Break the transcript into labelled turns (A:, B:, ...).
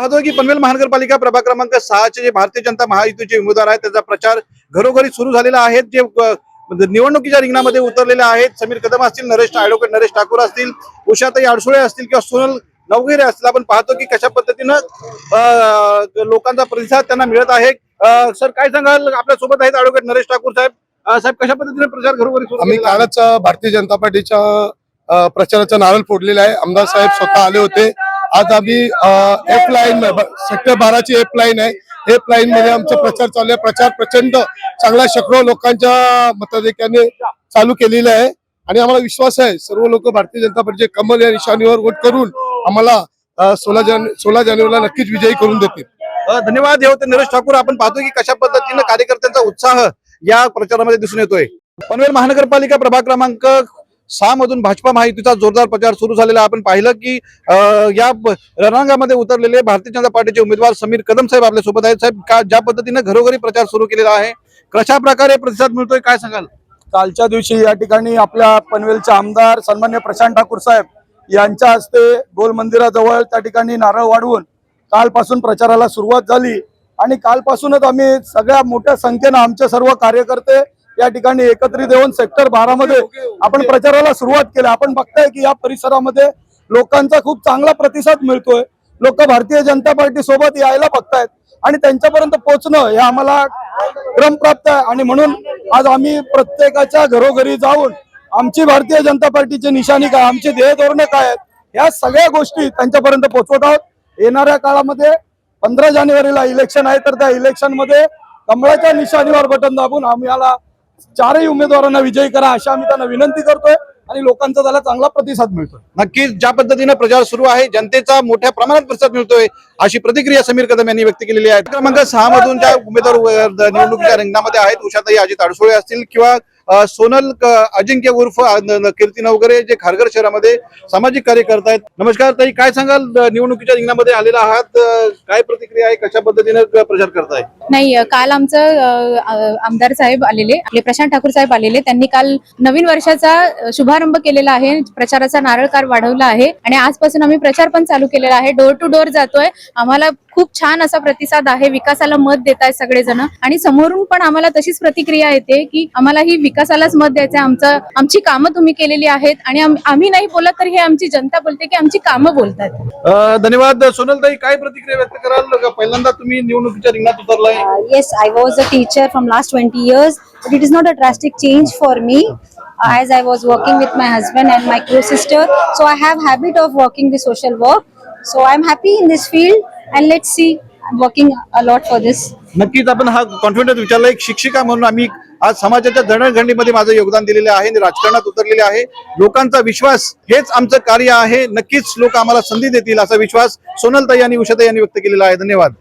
A: पाहतोय की पनवेल महानगरपालिका प्रभाग क्रमांक 6 चे जे भारतीय जनता महायुतीचे उमेदवार आहेत त्याचा प्रचार घरोघरी सुरू झालेला आहे। जे निवडणुकीच्या रिंगणामध्ये उतरलेले आहेत, समीर कदम असतील, ॲडव्होकेट नरेश ठाकूर असतील, उषाताई अडसुळे असतील किंवा सोनल नवगिरे असतील, आपण पाहतो की कशा पद्धतीनं लोकांचा प्रतिसाद त्यांना मिळत आहे। सर काय सांगाल, आपल्या सोबत आहेत ॲडव्होकेट नरेश ठाकूर साहेब। साहेब कशा पद्धतीने प्रचार घरोघरी सुरू
B: आम्ही कालच भारतीय जनता पार्टीच्या प्रचाराचा नारळ फोडलेला आहे। आमदार साहेब स्वतः आले होते। आज आम्ही एफ लाईन सेक्टर 12 ची एफ लाईन आहे, एफ लाईन मध्ये आमचा प्रचार चालू आहे। प्रचार प्रचंड चांगला शेकडो लोकांच्या मताधिक्याने चालू केलेला आहे आणि आम्हाला विश्वास आहे सर्व लोक भारतीय जनता पार्टीचे कमल या निशाणीवर वोट करून आम्हाला 16 जानेवारीला नक्कीच विजयी करून देतील।
A: धन्यवाद। हे होते नरेश ठाकूर। आपण पाहतो की कशा पद्धतीने कार्यकर्त्यांचा उत्साह या प्रचारामध्ये दिसून येतोय। पनवेल महानगरपालिका प्रभाग क्रमांक 6 मधून भाजपा महायुतीचा जोरदार प्रचार सुरू झालेला। आपण पाहिलं की या रणांगणामध्ये उतरलेले भारतीय जनता पार्टीचे उमेदवार समीर कदम साहेब आपल्या सोबत आहेत। साहेब ज्या पद्धतीने घरोघरी प्रचार सुरू केलेला आहे, कशा प्रकारे प्रतिसाद मिळतोय काय सांगाल?
C: कालच्या दिवशी या ठिकाणी आपल्या पनवेलचे आमदार सन्मान्य प्रशांत ठाकूर साहेब यांच्या हस्ते गोल मंदिराजवळ त्या ठिकाणी नारळ वाढवून कालपासून प्रचाराला सुरुवात झाली आणि कालपासूनच आम्ही सगळ्या मोठ्या संख्येने आमचे सर्व कार्यकर्ते या ठिकाणी एकत्रित येऊन सेक्टर 12 मध्ये आपण प्रचाराला सुरुवात केली। आपण बघताय की या परिसरामध्ये लोकांचा खूप चांगला प्रतिसाद मिळतोय। लोक भारतीय जनता पार्टी सोबत यायला बघतायत आणि त्यांच्यापर्यंत पोहोचणं हे आम्हाला क्रमप्राप्त आहे आणि म्हणून आज आम्ही प्रत्येकाच्या घरोघरी जाऊन आमची भारतीय जनता पार्टीची निशाणी काय, आमची ध्येय धोरणं काय आहेत, या सगळ्या गोष्टी त्यांच्यापर्यंत पोहोचवत आहोत। येणाऱ्या काळामध्ये 15 जानेवारीला इलेक्शन आहे, तर त्या इलेक्शन मध्ये कमळाच्या निशाणीवर बटन दाबून आम्हाला 4ही उमेदवारांना विजयी करा अशी आम्ही त्यांना विनंती करतोय आणि लोकांचा त्याला चांगला प्रतिसाद मिळतोय।
A: नक्कीच ज्या पद्धतीने प्रचार सुरू आहे, जनतेचा मोठ्या प्रमाणात प्रतिसाद मिळतोय अशी प्रतिक्रिया समीर कदम यांनी व्यक्त केलेली आहे। क्रमांक 6 मधून ज्या उमेदवार निवडणुकीच्या रिंगणामध्ये आहेत, उषाताई अजित अडसुळे असतील किंवा सोनल अजिंक्य उर्फ कीर्ती नवगिरे, जे खारघर शहरामध्ये सामाजिक कार्य करतायत। नमस्कार ताई, काय सांगाल, निवडणुकीच्या रिंगणामध्ये आलेला आहात, काय प्रतिक्रिया आहे, कशा पद्धतीने प्रचार करताय?
D: नाही, काल आमचं आमदार साहेब आलेले, आपले प्रशांत ठाकूर साहेब आलेले, त्यांनी काल नवीन वर्षाचा शुभारंभ केलेला आहे, प्रचाराचा नारळकार वाढवला आहे आणि आजपासून आम्ही प्रचार पण चालू केलेला आहे। डोर टू डोर जातोय। आम्हाला खूप छान असा प्रतिसाद आहे। विकासाला मत देत आहेत सगळेजण आणि समोरून पण आम्हाला तशीच प्रतिक्रिया येते की आम्हाला ही विकासालाच मत द्यायचं, आमची कामं तुम्ही केलेली आहेत आणि आम्ही नाही बोलत तर हे आमची जनता बोलते की आमची कामं बोलतात।
A: धन्यवाद। सोनलताई, काय प्रतिक्रिया व्यक्त कराल? पहिल्यांदा तुम्ही निवडणुकीच्या रिंगणात उतरलाय।
E: Yes, I was a teacher from last 20 years, but it is not a drastic change for me, as I was working with my husband and my co-sister, so I have habit of working the social work, so I'm happy in this field and let's see, I'm working a lot for this.
A: नक्कीच आपण हा confidence विचारला। एक शिक्षिका म्हणून आम्ही आज समाजाच्या जडणघडणीमध्ये माझं योगदान दिलेले आहे, राजकारणात उतरलेले आहे। लोकांचा विश्वास हेच आमचं कार्य आहे। नक्कीच लोक आम्हाला संधी देतील असा विश्वास सोनलताई आणि उषाताई यांनी व्यक्त केलेला आहे। धन्यवाद।